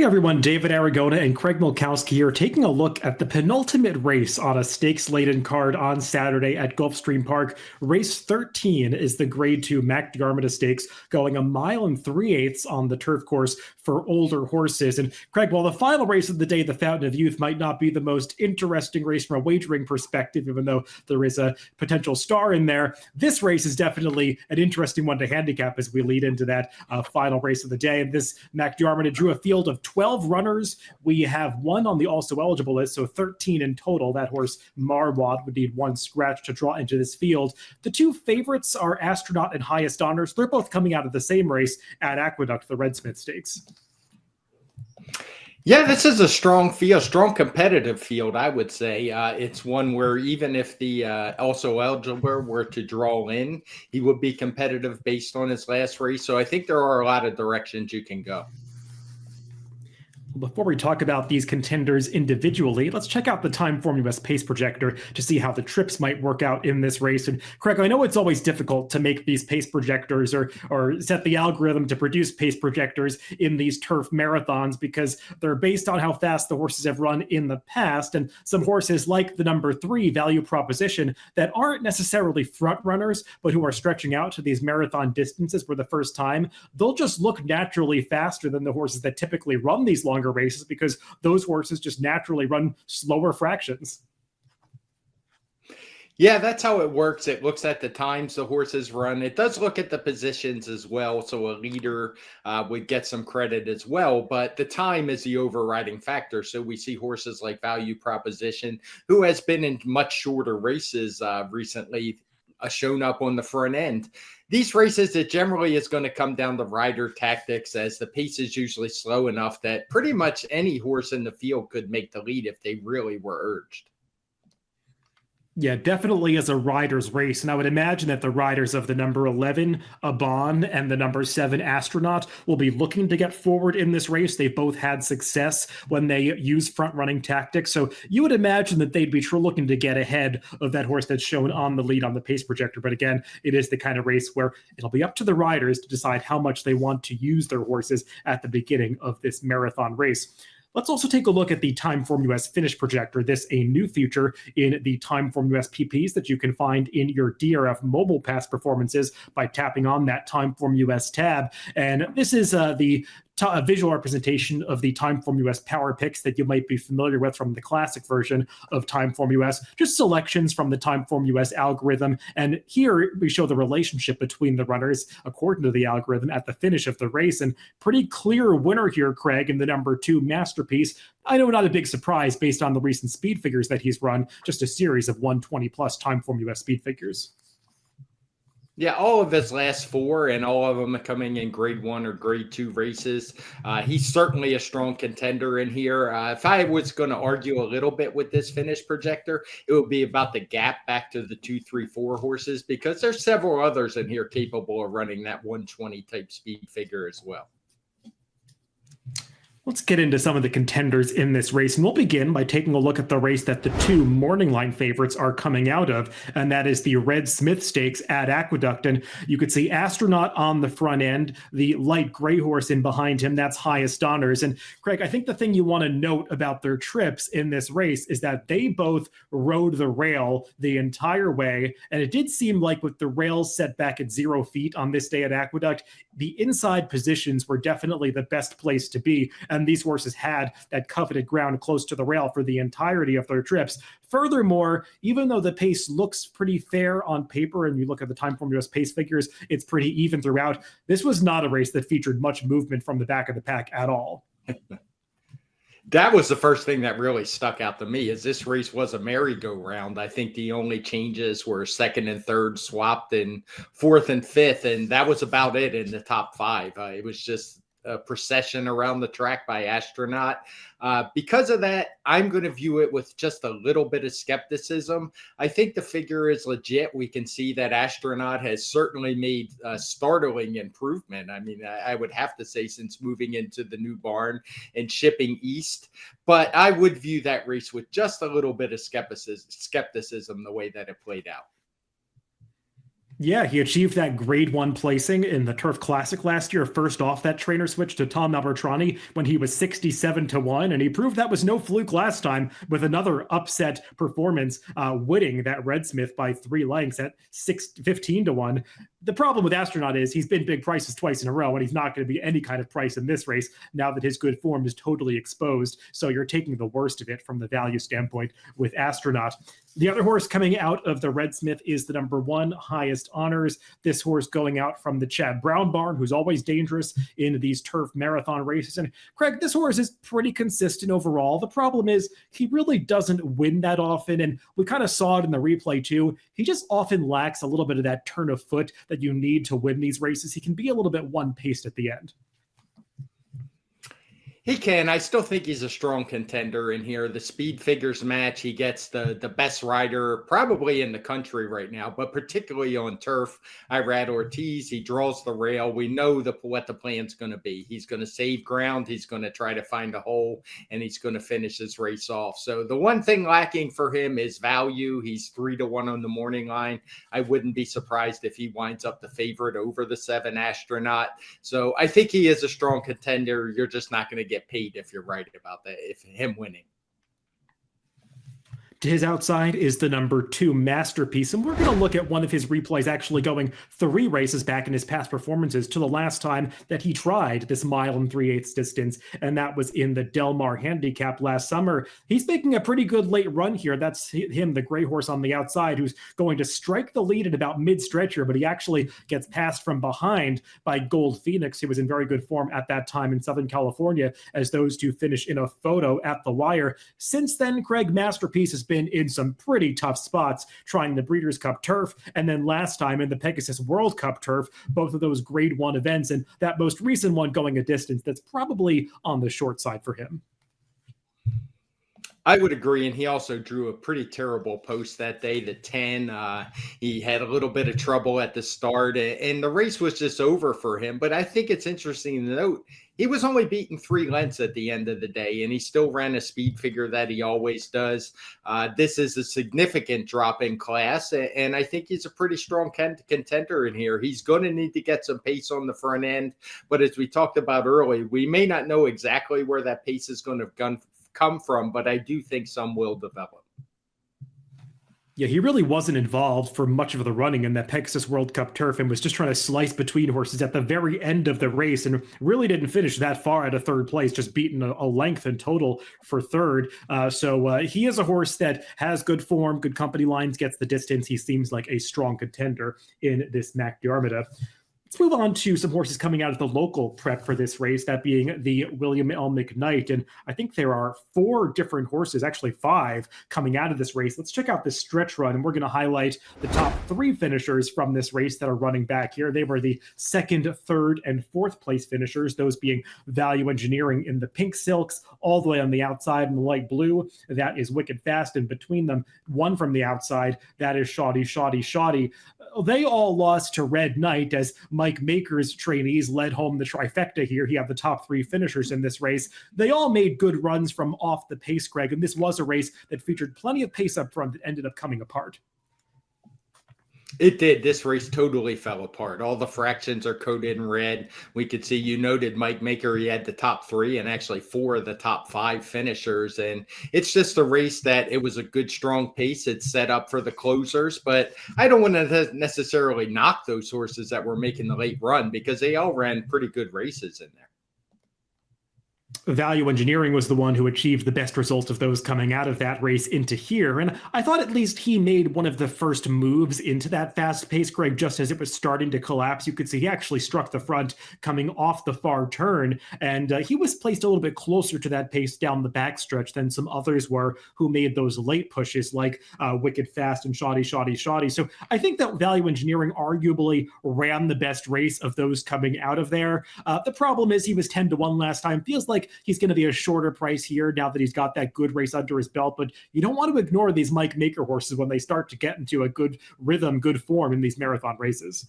Hey everyone, David Aragona and Craig Milkowski here, taking a look at the penultimate race on a stakes-laden card on Saturday at Gulfstream Park. Race 13 is the Grade 2 Mac Diarmida Stakes, going 1.3 miles on the turf course for older horses. And Craig, while the final race of the day, the Fountain of Youth, might not be the most interesting race from a wagering perspective, even though there is a potential star in there, this race is definitely an interesting one to handicap as we lead into that final race of the day. And this Mac Diarmida drew a field of 12 runners. We have one on the also eligible list, so 13 in total. That horse Marwad would need one scratch to draw into this field. The two favorites are Astronaut and Highest Honors. They're both coming out of the same race at Aqueduct, the Red Smith Stakes. Yeah, this is a strong field, strong competitive field, I would say. It's one where even if the also eligible were to draw in, he would be competitive based on his last race. So I think there are a lot of directions you can go. Before we talk about these contenders individually, let's check out the Timeform US pace projector to see how the trips might work out in this race. And Craig, I know it's always difficult to make these pace projectors or set the algorithm to produce pace projectors in these turf marathons because they're based on how fast the horses have run in the past. And some horses like the number 3 Value Proposition that aren't necessarily front runners, but who are stretching out to these marathon distances for the first time, they'll just look naturally faster than the horses that typically run these longer races because those horses just naturally run slower fractions. Yeah, that's how it works. It looks at the times the horses run. It does look at the positions as well. So a leader would get some credit as well. But the time is the overriding factor. So we see horses like Value Proposition, who has been in much shorter races recently, shown up on the front end. These races, it generally is going to come down to rider tactics, as the pace is usually slow enough that pretty much any horse in the field could make the lead if they really were urged. Yeah, definitely as a rider's race. And I would imagine that the riders of the number 11, Abon, and the number 7, Astronaut, will be looking to get forward in this race. They've both had success when they use front-running tactics. So you would imagine that they'd be looking to get ahead of that horse that's shown on the lead on the pace projector. But again, it is the kind of race where it'll be up to the riders to decide how much they want to use their horses at the beginning of this marathon race. Let's also take a look at the Timeform US Finish Projector. This a new feature in the Timeform US PPs that you can find in your DRF mobile pass performances by tapping on that Timeform US tab. And this is the visual representation of the Timeform US power picks that you might be familiar with from the classic version of Timeform US, just selections from the Timeform US algorithm. And here we show the relationship between the runners according to the algorithm at the finish of the race. And pretty clear winner here, Craig, in the number 2 Masterpiece. I know not a big surprise based on the recent speed figures that he's run, just a series of 120 plus Timeform US speed figures. Yeah, all of his last 4 and all of them are coming in grade 1 or grade 2 races. He's certainly a strong contender in here. If I was going to argue a little bit with this finish projector, it would be about the gap back to the 2, 3, 4 horses, because there's several others in here capable of running that 120 type speed figure as well. Let's get into some of the contenders in this race, and we'll begin by taking a look at the race that the 2 morning line favorites are coming out of, and that is the Red Smith Stakes at Aqueduct. And you could see Astronaut on the front end, the light gray horse in behind him, that's Highest Honors. And Craig, I think the thing you want to note about their trips in this race is that they both rode the rail the entire way, and it did seem like with the rails set back at 0 feet on this day at Aqueduct, the inside positions were definitely the best place to be. And these horses had that coveted ground close to the rail for the entirety of their trips. Furthermore, even though the pace looks pretty fair on paper, and you look at the Timeform US pace figures, it's pretty even throughout. This was not a race that featured much movement from the back of the pack at all. That was the first thing that really stuck out to me, is this race was a merry-go-round. I think the only changes were 2nd and 3rd swapped and 4th and 5th, and that was about it in the top 5. It was just a procession around the track by Astronaut. Because of that, I'm going to view it with just a little bit of skepticism. I think the figure is legit. We can see that Astronaut has certainly made a startling improvement. I mean, I would have to say, since moving into the new barn and shipping east. But I would view that race with just a little bit of skepticism the way that it played out. Yeah, he achieved that grade one placing in the Turf Classic last year, first off that trainer switch to Tom Albertrani when he was 67-1. And he proved that was no fluke last time with another upset performance, winning that Red Smith by 3 lengths at 15-1. The problem with Astronaut is he's been big prices twice in a row, and he's not going to be any kind of price in this race now that his good form is totally exposed. So you're taking the worst of it from the value standpoint with Astronaut. The other horse coming out of the Red Smith is the number 1 Highest Honors. This horse going out from the Chad Brown barn, who's always dangerous in these turf marathon races. And Craig, this horse is pretty consistent overall. The problem is he really doesn't win that often. And we kind of saw it in the replay too. He just often lacks a little bit of that turn of foot that you need to win these races. He can be a little bit one-paced at the end. He can. I still think he's a strong contender in here. The speed figures match. He gets the best rider probably in the country right now, but particularly on turf. Irad Ortiz, he draws the rail. We know what the plan's going to be. He's going to save ground. He's going to try to find a hole, and he's going to finish his race off. So the one thing lacking for him is value. He's 3-1 on the morning line. I wouldn't be surprised if he winds up the favorite over the 7 Astronaut. So I think he is a strong contender. You're just not going to get paid if you're right about that, if him winning. To his outside is the number 2 Masterpiece, and we're going to look at one of his replays actually going 3 races back in his past performances to the last time that he tried this 1 3/8 distance, and that was in the Del Mar Handicap last summer. He's making a pretty good late run here. That's him, the gray horse on the outside, who's going to strike the lead at about mid-stretch here, but he actually gets passed from behind by Gold Phoenix, who was in very good form at that time in Southern California, as those two finish in a photo at the wire. Since then, Craig, Masterpiece has been in some pretty tough spots trying the Breeders' Cup turf, and then last time in the Pegasus World Cup turf, both of those grade 1 events, and that most recent one going a distance that's probably on the short side for him. I would agree, and he also drew a pretty terrible post that day, the 10. He had a little bit of trouble at the start, and the race was just over for him. But I think it's interesting to note, he was only beaten 3 lengths at the end of the day, and he still ran a speed figure that he always does. This is a significant drop in class, and I think he's a pretty strong contender in here. He's going to need to get some pace on the front end, but as we talked about earlier, we may not know exactly where that pace is going to come from, but I do think some will develop. Yeah, he really wasn't involved for much of the running in that Pegasus World Cup turf and was just trying to slice between horses at the very end of the race and really didn't finish that far at a 3rd place, just beaten a length in total for 3rd. So he is a horse that has good form, good company lines, gets the distance. He seems like a strong contender in this Mac Diarmida. Let's move on to some horses coming out of the local prep for this race, that being the William L. McKnight. And I think there are 4 different horses, actually 5, coming out of this race. Let's check out this stretch run, and we're going to highlight the top 3 finishers from this race that are running back here. They were the 2nd, 3rd, and 4th place finishers, those being Value Engineering in the pink silks, all the way on the outside in the light blue. That is Wicked Fast, and between them, one from the outside, that is Shoddy. They all lost to Red Knight as Mike Maker's trainees led home the trifecta here. He had the top 3 finishers in this race. They all made good runs from off the pace, Greg, and this was a race that featured plenty of pace up front that ended up coming apart. It did. This race totally fell apart. All the fractions are coded in red. We could see, you noted Mike Maker, he had the top 3 and actually 4 of the top 5 finishers. And it's just a race that it was a good, strong pace. It's set up for the closers, but I don't want to necessarily knock those horses that were making the late run because they all ran pretty good races in there. Value Engineering was the one who achieved the best results of those coming out of that race into here. And I thought at least he made one of the first moves into that fast pace, Greg, just as it was starting to collapse. You could see he actually struck the front coming off the far turn. And he was placed a little bit closer to that pace down the backstretch than some others were who made those late pushes like Wicked Fast and Shoddy. So I think that Value Engineering arguably ran the best race of those coming out of there. The problem is he was 10-1 last time. Feels like he's going to be a shorter price here now that he's got that good race under his belt, but you don't want to ignore these Mike Maker horses when they start to get into a good rhythm, good form in these marathon races.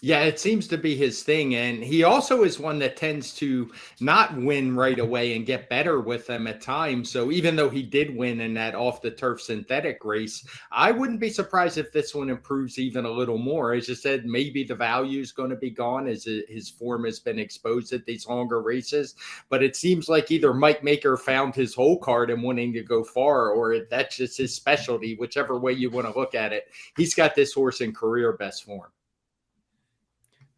Yeah, it seems to be his thing. And he also is one that tends to not win right away and get better with them at times. So even though he did win in that off the turf synthetic race, I wouldn't be surprised if this one improves even a little more. As you said, maybe the value is going to be gone as his form has been exposed at these longer races. But it seems like either Mike Maker found his hole card and wanting to go far, or that's just his specialty, whichever way you want to look at it. He's got this horse in career best form.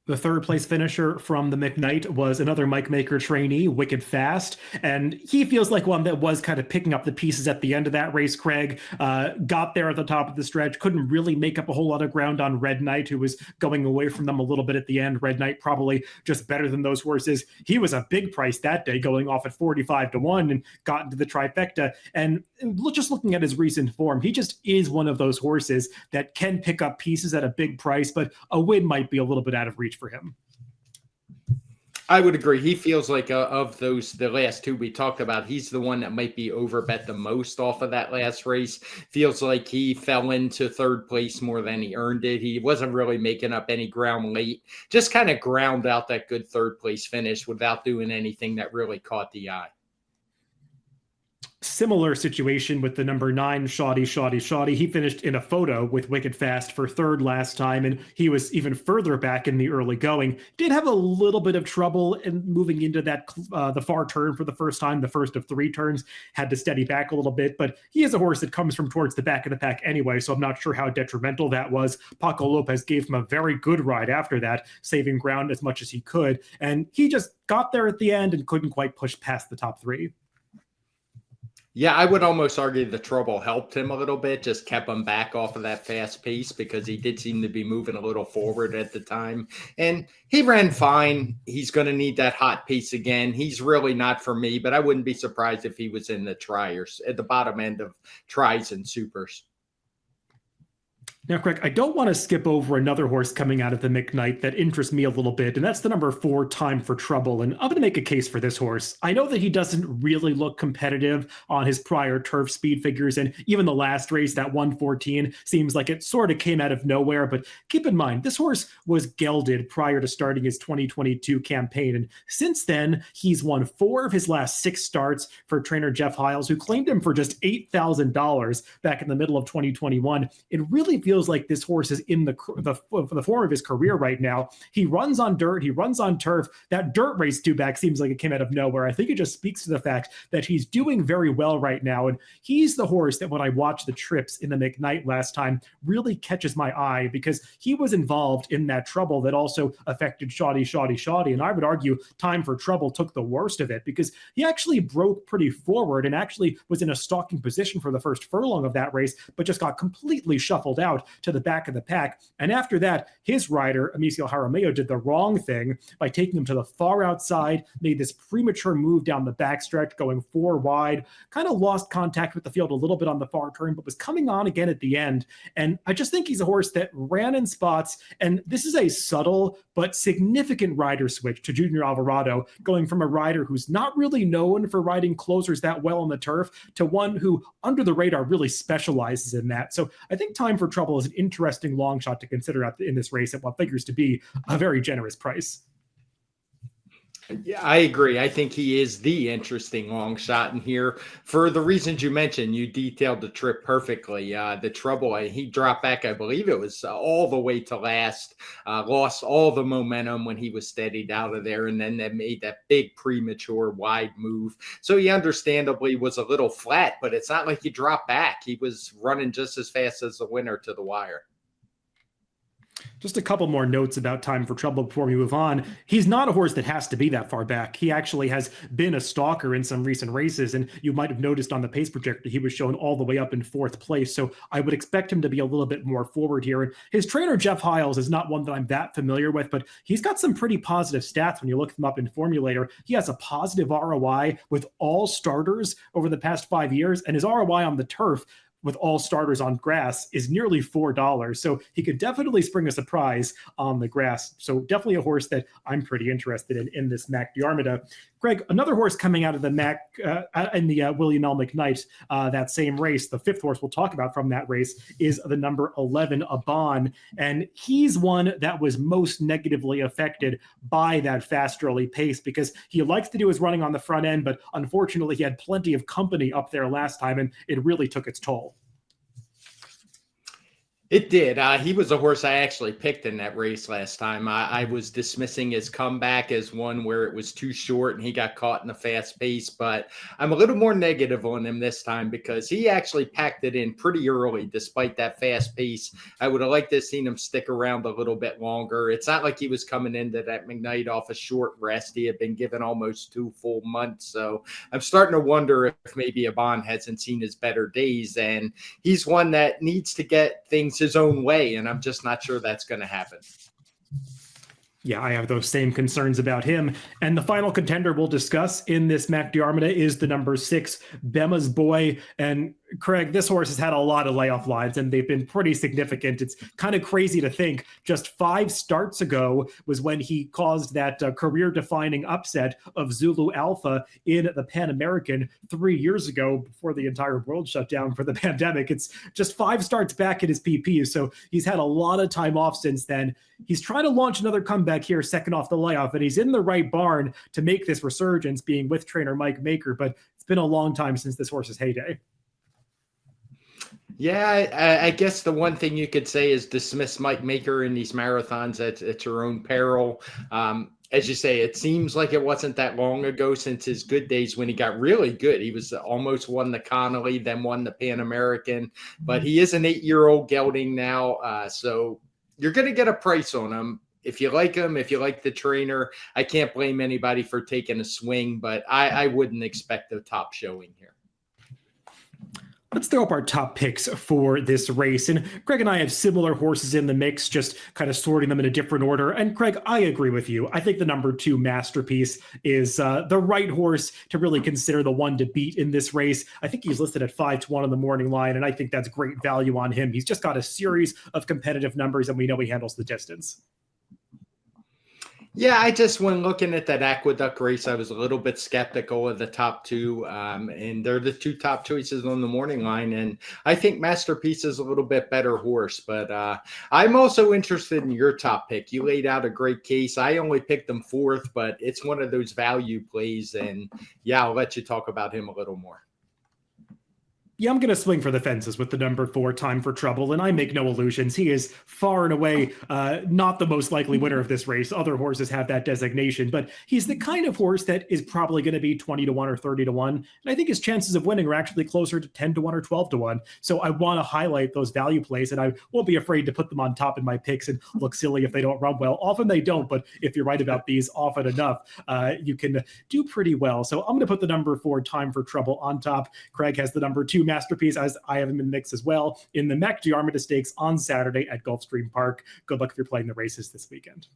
The third place finisher from the McKnight was another Mike Maker trainee, Wicked Fast. And he feels like one that was kind of picking up the pieces at the end of that race, Craig. Got there at the top of the stretch, couldn't really make up a whole lot of ground on Red Knight, who was going away from them a little bit at the end. Red Knight probably just better than those horses. He was a big price that day, going off at 45-1 and got into the trifecta. And just looking at his recent form, he just is one of those horses that can pick up pieces at a big price, but a win might be a little bit out of reach for him. I would agree. He feels like of those, the last two we talked about, he's the one that might be overbet the most off of that last race. Feels like he fell into third place more than he earned it. He wasn't really making up any ground late, just kind of ground out that good third place finish without doing anything that really caught the eye. Similar situation with the number 9, Shoddy. He finished in a photo with Wicked Fast for third last time, and he was even further back in the early going. Did have a little bit of trouble in moving into that the far turn for the first time, the first of 3 turns. Had to steady back a little bit, but he is a horse that comes from towards the back of the pack anyway, so I'm not sure how detrimental that was. Paco Lopez gave him a very good ride after that, saving ground as much as he could, and he just got there at the end and couldn't quite push past the top 3. Yeah, I would almost argue the trouble helped him a little bit, just kept him back off of that fast pace because he did seem to be moving a little forward at the time. And he ran fine. He's going to need that hot pace again. He's really not for me, but I wouldn't be surprised if he was in the triers at the bottom end of tries and supers. Now, Craig, I don't want to skip over another horse coming out of the McKnight that interests me a little bit, and that's the number 4, Time for Trouble. And I'm going to make a case for this horse. I know that he doesn't really look competitive on his prior turf speed figures, and even the last race, that 114, seems like it sort of came out of nowhere. But keep in mind, this horse was gelded prior to starting his 2022 campaign, and since then, he's won 4 of his last 6 starts for trainer Jeff Hiles, who claimed him for just $8,000 back in the middle of 2021. It really feels like this horse is in the form of his career right now. He runs on dirt, he runs on turf. That dirt race 2 back seems like it came out of nowhere. I think it just speaks to the fact that he's doing very well right now, and he's the horse that when I watched the trips in the McKnight last time really catches my eye because he was involved in that trouble that also affected Shoddy, and I would argue Time for Trouble took the worst of it because he actually broke pretty forward and actually was in a stalking position for the first furlong of that race, but just got completely shuffled out to the back of the pack. And after that, his rider, Amicio Jaramillo, did the wrong thing by taking him to the far outside, made this premature move down the backstretch, going 4 wide, kind of lost contact with the field a little bit on the far turn, but was coming on again at the end. And I just think he's a horse that ran in spots, and this is a subtle but significant rider switch to Junior Alvarado, going from a rider who's not really known for riding closers that well on the turf to one who, under the radar, really specializes in that. So I think Time for Trouble is an interesting long shot to consider in this race at what figures to be a very generous price. Yeah, I agree. I think he is the interesting long shot in here for the reasons you mentioned. You detailed the trip perfectly. The trouble, he dropped back, I believe it was all the way to last, lost all the momentum when he was steadied out of there, and then they made that big premature wide move. So he understandably was a little flat, but it's not like he dropped back. He was running just as fast as the winner to the wire. Just a couple more notes about Time for Trouble before we move on. He's not a horse that has to be that far back. He actually has been a stalker in some recent races, and you might have noticed on the pace projector he was shown all the way up in 4th place, so I would expect him to be a little bit more forward here. And his trainer, Jeff Hiles, is not one that I'm that familiar with, but he's got some pretty positive stats when you look him up in Formulator. He has a positive ROI with all starters over the past 5 years, and his ROI on the turf with all starters on grass is nearly $4. So he could definitely spring a surprise on the grass. So definitely a horse that I'm pretty interested in this Mac Diarmida. Greg, another horse coming out of the Mac in the William L. McKnight, that same race, the fifth horse we'll talk about from that race is the number 11, Abon. And he's one that was most negatively affected by that fast early pace because he likes to do his running on the front end, but unfortunately he had plenty of company up there last time and it really took its toll. It did. He was a horse I actually picked in that race last time. I was dismissing his comeback as one where it was too short and he got caught in a fast pace, but I'm a little more negative on him this time because he actually packed it in pretty early despite that fast pace. I would have liked to have seen him stick around a little bit longer. It's not like he was coming into that McKnight off a short rest. He had been given almost 2 full months. So I'm starting to wonder if maybe Abon hasn't seen his better days, and he's one that needs to get things his own way, and I'm just not sure that's going to happen. Yeah, I have those same concerns about him. And the final contender we'll discuss in this Mac Diarmida is the number 6, Bema's Boy. And Craig, this horse has had a lot of layoff lines, and they've been pretty significant. It's kind of crazy to think just 5 starts ago was when he caused that career-defining upset of Zulu Alpha in the Pan American 3 years ago before the entire world shut down for the pandemic. It's just 5 starts back in his PP, so he's had a lot of time off since then. He's trying to launch another comeback here, second off the layoff, and he's in the right barn to make this resurgence, being with trainer Mike Maker, but it's been a long time since this horse's heyday. Yeah, I guess the one thing you could say is dismiss Mike Maker in these marathons at your own peril. As you say, it seems like it wasn't that long ago since his good days when he got really good. He was almost won the Connolly, then won the Pan American, but he is an 8-year-old gelding now. So you're going to get a price on him. If you like him, if you like the trainer, I can't blame anybody for taking a swing, but I wouldn't expect a top showing here. Let's throw up our top picks for this race. And Greg and I have similar horses in the mix, just kind of sorting them in a different order. And Greg, I agree with you. I think the number 2 Masterpiece is the right horse to really consider the one to beat in this race. I think he's listed at 5-1 on the morning line, and I think that's great value on him. He's just got a series of competitive numbers, and we know he handles the distance. Yeah, when looking at that Aqueduct race, I was a little bit skeptical of the top 2, and they're the 2 top choices on the morning line. And I think Masterpiece is a little bit better horse, but I'm also interested in your top pick. You laid out a great case. I only picked them 4th, but it's one of those value plays. And yeah, I'll let you talk about him a little more. Yeah, I'm going to swing for the fences with the number 4, Time for Trouble, and I make no illusions. He is far and away not the most likely winner of this race. Other horses have that designation, but he's the kind of horse that is probably going to be 20-1 or 30-1, and I think his chances of winning are actually closer to 10-1 or 12-1. So I want to highlight those value plays, and I won't be afraid to put them on top in my picks and look silly if they don't run well. Often they don't, but if you're right about these often enough, you can do pretty well. So I'm going to put the number 4, Time for Trouble, on top. Craig has the number 2, Masterpiece, as I have him in the mix as well, in the Mac Diarmida Stakes on Saturday at Gulfstream Park. Good luck if you're playing the races this weekend.